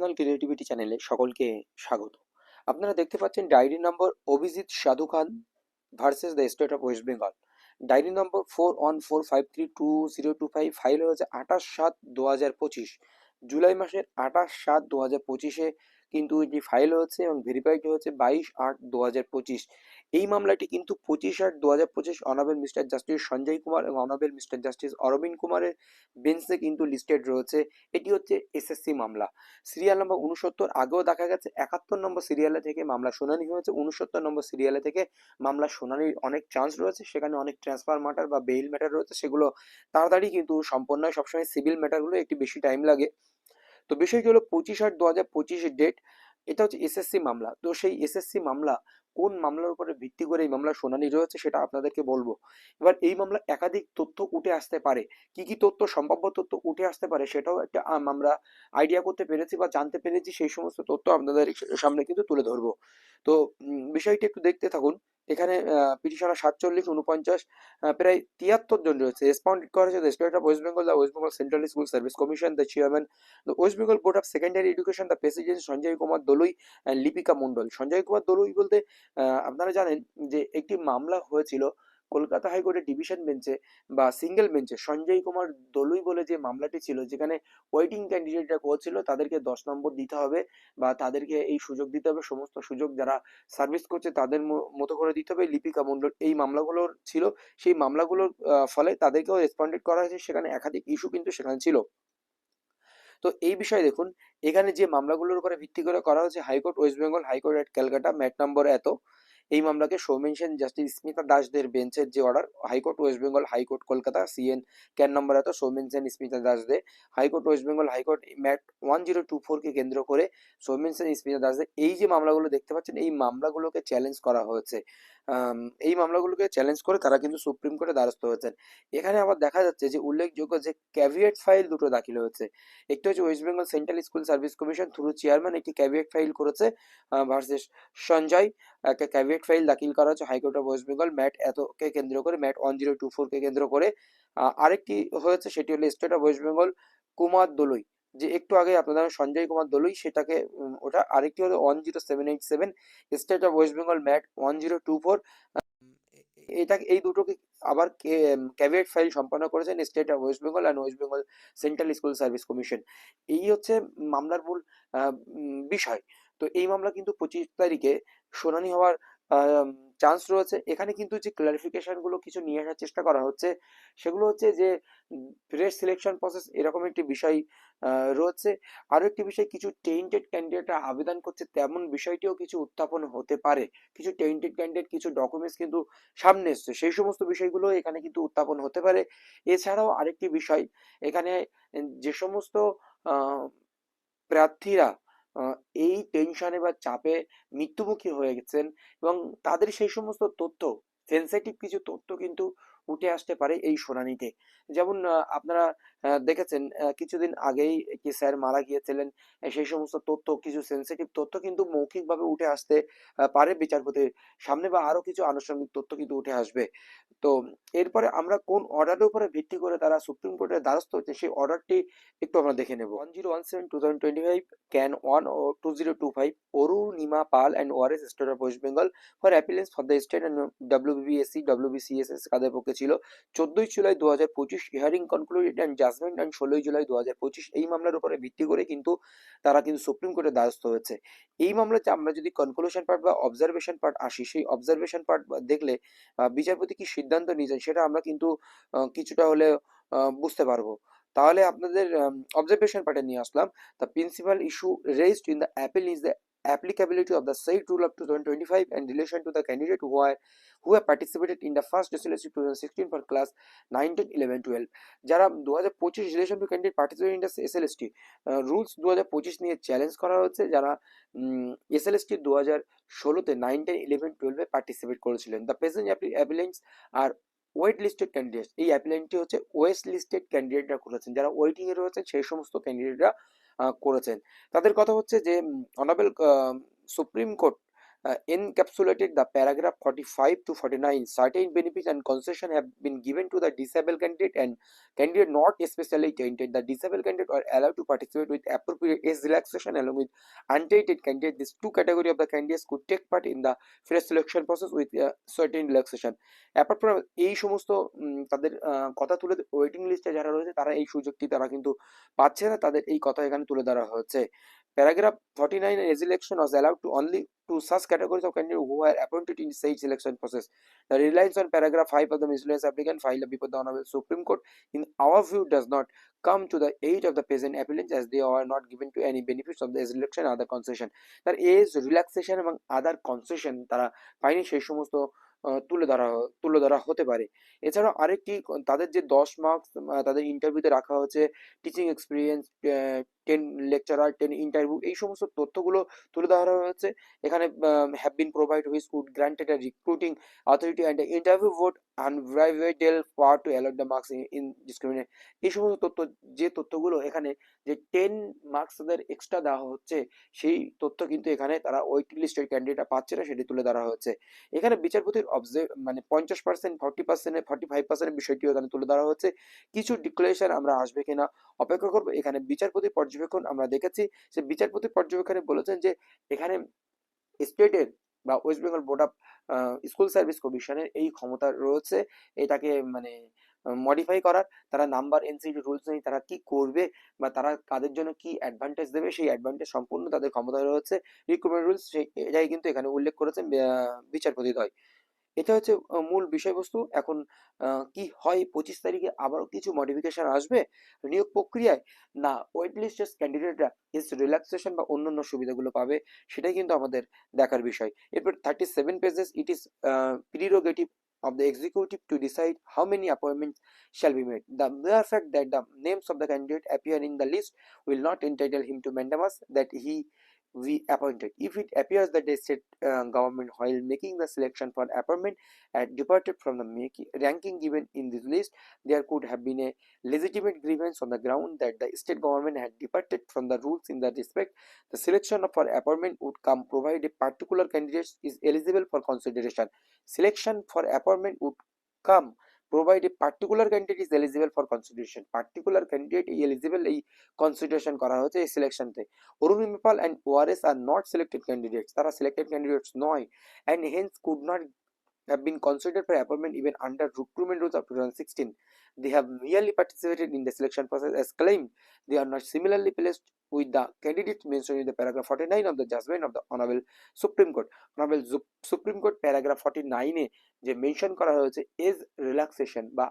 Professional creativity চ্যানেলে সকলকে স্বাগত। আপনারা দেখতে পাচ্ছেন diary number Abhijit Sadhu Khan versus the state of West Bengal. Diary number 4145322025 file হয়েছে 28/7/2025, জুলাই মাসের 28/7/2025-এ কিন্তু এটি ফাইল হয়েছে এবং ভেরিফাইড হয়েছে 22/8/2025। এই মামলাটি কিন্তু 25/8/2025 honourable mister justice Sanjay Kumar এবং অনারেবল মিস্টার জাস্টিস অরবিন্দ কুমারের বেঞ্চে কিন্তু লিস্টেড রয়েছে। এটি হচ্ছে এসএসসি মামলা, সিরিয়াল নম্বর 69। আগেও দেখা গেছে 71 নম্বর সিরিয়ালে থেকে মামলা শুনানি হয়েছে, 69 নম্বর সিরিয়ালে থেকে মামলা শুনানির অনেক চান্স রয়েছে। সেখানে অনেক ট্রান্সফার ম্যাটার বা বেইল ম্যাটার রয়েছে, সেগুলো তাড়াতাড়ি কিন্তু সম্পন্ন হয়। সবসময় সিভিল ম্যাটারগুলো একটু বেশি টাইম লাগে। তো বিষয়টি হলো 25/8/2025-এর ডেট। এটা হচ্ছে এসএসসি মামলা। তো সেই এসএসসি মামলা কোন মামলার উপরে ভিত্তি করে এই মামলার শুনানি রয়েছে সেটা আপনাদেরকে বলবো। এবার এই মামলা একাধিক তথ্য উঠে আসতে পারে, কি কি তথ্য, সম্ভাব্য তথ্য উঠে আসতে পারে সেটাও একটা আমরা আইডিয়া করতে পেরেছি বা জানতে পেরেছি। সেই সমস্ত তথ্য আপনাদের সামনে কিন্তু তুলে ধরবো। তো বিষয়টি একটু দেখতে থাকুন। এখানে পিটিশনার 47, 49, প্রায় 73 জন রয়েছে। রেসপন্ড করা হয়েছে the state of West Bengal, the West Bengal central school service Commission, the chairman the West Bengal Board of Secondary Education, the president Sanjay Kumar Dalui and Lipika Mondal. Sanjay Kumar Dalui বলতে আপনারা জানেন যে একটি মামলা হয়েছিল কলকাতা হাইকোর্টের ডিভিশন বেঞ্চে বা সিঙ্গেল বেঞ্চে। সঞ্জয় কুমার দলুই বলে যে মামলাটি ছিল, যেখানে ওয়েটিং ক্যান্ডিডেটরা করেছিল তাদেরকে 10 নম্বর দিতে হবে বা তাদেরকে এই সুযোগ দিতে হবে, সমস্ত সুযোগ যারা সার্ভিস করছে তাদের মতো করে দিতে হবে। লিপিকা মন্ডল এই মামলাগুলোর ছিল। সেই মামলাগুলোর ফলে তাদেরকেও রেসপন্ডেড করা হয়েছে। সেখানে একাধিক ইস্যু কিন্তু সেখানে ছিল। তো এই বিষয়ে দেখুন, এখানে যে মামলাগুলোর উপরে ভিত্তি করে করা হয়েছে, হাইকোর্ট ওয়েস্ট বেঙ্গল, হাইকোর্ট এট ক্যালকাটা, ম্যাট নম্বর এত। এই মামলাকে সৌমেনসেন জাস্টিস স্মিতা দাসদের বেঞ্চের যে order, high court West Bengal, high court Kolkata, CN can নম্বর এত, সৌমেনসেন Smita দাসদের। High court West Bengal, high court mat 1024-কে কেন্দ্র করে সৌমেনসেন স্মিতা দাসদের এই যে মামলাগুলো দেখতে পাচ্ছেন, এই মামলাগুলোকে চ্যালেঞ্জ করা হয়েছে। এই মামলাগুলোকে চ্যালেঞ্জ করে তারা কিন্তু সুপ্রিম কোর্টে দ্বারস্থ হয়েছেন। এখানে আবার দেখা যাচ্ছে যে উল্লেখযোগ্য যে ক্যাভিয়েট ফাইল দুটো দাখিল হয়েছে। একটি হচ্ছে West Bengal central school service commission through chairman একটি ক্যাভিয়েট ফাইল করেছে ভার্সেস সঞ্জয়। একটা ক্যাভিয়েট ফাইল দাখিল করা হচ্ছে high court of West Bengal MAT এতকে কেন্দ্র করে, ম্যাট 1024-কে কেন্দ্র করে। আরেকটি হয়েছে, সেটি হলো state of West Bengal Kumar Dalui, যে একটু আগে আপনাদের সঞ্জয় কুমার দলুই, সেটাকে ওটা। আরেকটি হলো 10787 state of West Bengal MAT 1024। এটা এই দুটোকে আবার ক্যাভিয়েট ফাইল সম্পন্ন করেছেন state of West Bengal and West Bengal central school service Commission. এই হচ্ছে মামলার মূল বিষয়। তো এই মামলা কিন্তু 25 তারিখে শুনানি হওয়ার চান্স রয়েছে। এখানে কিন্তু যে ক্লারিফিকেশন গুলো কিছু নিয়ে আসার চেষ্টা করা হচ্ছে, সেগুলো হচ্ছে যে ফ্রেশ সিলেকশন প্রসেস এরকম একটি বিষয় রয়েছে। আরো একটি বিষয়, কিছু টেইন্টেড ক্যান্ডিডেটরা আবেদন করছে, তেমন বিষয়টিও কিছু উত্থাপন হতে পারে। কিছু টেইন্টেড ক্যান্ডিডেট, কিছু ডকুমেন্টস কিন্তু সামনে এসছে, সেই সমস্ত বিষয়গুলো এখানে কিন্তু উত্থাপন হতে পারে। এছাড়াও আরেকটি বিষয়, এখানে যে সমস্ত প্রার্থীরা এই টেনশনে বা চাপে মৃত্যুমুখী হয়ে গেছেন এবং তাদের সেই সমস্ত তথ্য, সেনসিটিভ কিছু তথ্য কিন্তু উঠে আসতে পারে এই শুনানিতে। যেমন আপনারা দেখেছেন কিছুদিন আগেই একটি স্যার মারা গিয়েছিলেন। সেই সমস্ত তথ্য, কিছু সেনসিটিভ তথ্য কিন্তু মৌখিকভাবে উঠে আসতে পারে বিচারপতির সামনে, বা আরো কিছু আনুষঙ্গিক তথ্য কিন্তু উঠে আসবে। তো এরপরে আমরা কোন অর্ডারের উপরে ভিত্তি করে তারা সুপ্রিম কোর্টের দ্বারস্থ হচ্ছে সেই অর্ডারটি একটু আমরা দেখে নেব। 1017/2025 ক্যান 1 ও 2025 Arunima Pal and others state of West Bengal for appellants for the state and WBSC WBCSS কাদের পক্ষে ছিল। 14 July 2025 hearing concluded and judgment and 16 July 2025। এই মামলার উপরে ভিত্তি করে কিন্তু তারা কিন্তু সুপ্রিম কোর্টের দ্বারস্থ হয়েছে। এই মামলাতে আমরা যদি কনক্লুশন পার্ট বা অবজারভেশন পার্ট আসি, সেই অবজারভেশন পার্ট দেখলে বিচারপতি কি সিদ্ধান্ত নিয়েছেন সেটা আমরা কিন্তু কিছুটা হলে বুঝতে পারবো। তাহলে আপনাদের অবজারভেশন পার্টে নিয়ে আসলাম। The principal issue raised in the appeal is the applicability of the said rule of 2025 and relation to the candidate who have participated in the first SLST 2016 for class 9, 10, 11, 12। যারা 2025 relation to candidate participate in the SLST rules 2025 নিয়ে challenge করা হচ্ছে, যারা SLST 2016-তে 9, 10, 11, 12-এ participate করেছিলেন। The present appellants are wait listed candidate. এই অ্যাপিলেন্টটি হচ্ছে ওয়েস্ট লিস্টেড ক্যান্ডিডেটরা করেছেন, যারা ওয়েটিং এ রয়েছেন সেই সমস্ত ক্যান্ডিডেটরা করেছেন। তাদের কথা হচ্ছে যে honourable supreme court encapsulated the paragraph 45 to 49. Certain benefits and concession have been given to the disabled candidate and candidate not especially tainted. The disabled candidate are allowed to participate with appropriate age relaxation along with untainted candidate. These two category of the candidates could take part in the fresh selection process with certain relaxation. Apart from এই সমস্ত তাদের কথা তুলে waiting লিস্টে যারা রয়েছে তারা এই সুযোগটি তারা কিন্তু পাচ্ছে না, তাদের এই কথা এখানে তুলে ধরা হচ্ছে। Paragraph 49 age election was allowed to only to such categories of candidates who were appointed in said selection process. The reliance on paragraph 5 of the miscellaneous applicant filed before the Honorable Supreme Court, in our view, does not come to the aid of the present applicants as they are not given to any benefits of the age election and other concession. তার age relaxation এবং আদার concession তারা পায়নি, সেই সমস্ত তুলে ধরা হতে পারে। এছাড়াও আরেকটি তাদের যে 10 মার্কস তাদের ইন্টারভিউতে রাখা হচ্ছে, টিচিং এক্সপিরিয়েন্স, 10 লেকচারার, 10 ইন্টারভিউ, এই সমস্ত তথ্যগুলো তুলে ধরা হয়েছে। এখানে have been provide which would granted a recruiting authority and interview ভোট unbridled power to allot the marks in discriminate. এই সমস্ত যে তথ্যগুলো এখানে যে 10 মার্কস তাদের এক্সট্রা দেওয়া হচ্ছে, সেই তথ্য কিন্তু এখানে তারা ওয়েটিং লিস্টের ক্যান্ডিডেটরা পাচ্ছে না, সেটি তুলে ধরা হচ্ছে। এখানে বিচারপতির মানে 50%, 40%, 45% বিষয়টিও এখানে তুলে ধরা হচ্ছে। কিছু ডিক্লারেশন আমরা আসবে কিনা অপেক্ষা করবো। এখানে বিচারপতির পর্যবেক্ষণ আমরা দেখেছি, সে বিচারপতির পর্যবেক্ষণে বলেছেন যে এখানে স্টেটের বা West Bengal Board of school service কমিশনের এই ক্ষমতা রয়েছে এটাকে মানে মডিফাই করার। তারা নাম্বার এনসিটি রুলস নেই, তারা কি করবে বা তারা কাদের জন্য কি অ্যাডভান্টেজ দেবে, সেই অ্যাডভান্টেজ সম্পূর্ণ তাদের ক্ষমতা রয়েছে। রিক্রুটমেন্ট রুলস এটাই কিন্তু এখানে উল্লেখ করেছেন বিচারপতিদ্বয়। এটা হচ্ছে মূল বিষয়বস্তু। এখন কি হয় 25 তারিখে আবারও কিছু মডিফিকেশন আসবে নিয়োগ প্রক্রিয়ায়, না ওয়েট লিস্টের ক্যান্ডিডেটরা এস রিল্যাক্সেশন বা অন্যান্য সুবিধাগুলো পাবে, সেটাই কিন্তু আমাদের দেখার বিষয়। এরপর 37 pages, it is prerogative of the executive to decide how many appointments shall be made. The mere fact that the names of the candidate appear in the list will not entitle him to mandamus that he we appointed. If it appears that the state government, while making the selection for appointment, had departed from the ranking given in this list, there could have been a legitimate grievance on the ground that the state government had departed from the rules in that respect. The selection for appointment would come provided a particular candidate is eligible for consideration. Selection for appointment would come provide a particular candidate is eligible for consideration. Particular candidate eligible এই consideration করা হয়েছে এই সিলেকশনতে। অরুণ মিপাল and Wares are not selected candidates, তারা selected candidates নয়, and hence could not have been considered for appointment even under recruitment rules of 2016. They have merely participated in the selection process as claimed. They are not similarly placed with the candidates mentioned in the paragraph 49 of the judgment of the Honorable Supreme Court. Honorable Supreme Court paragraph 49 এ যে mention করা হয়েছে age relaxation বা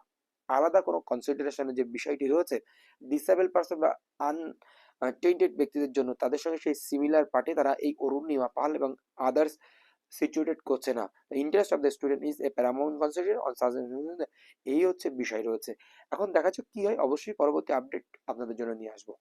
আলাদা কোনো কনসিডারেশনের যে বিষয়টি রয়েছে disable person বা টেন্টেড ব্যক্তিদের জন্য, তাদের সঙ্গে সেই সিমিলার পার্টে তারা এই অরুণিমা পাল এবং আদার্স সিচুয়েটেড করছে না। Interest of the student is a Paramount consideration on such, এই হচ্ছে বিষয় রয়েছে। এখন দেখা যাক কি হয়, অবশ্যই পরবর্তী আপডেট আপনাদের জন্য নিয়ে আসবো।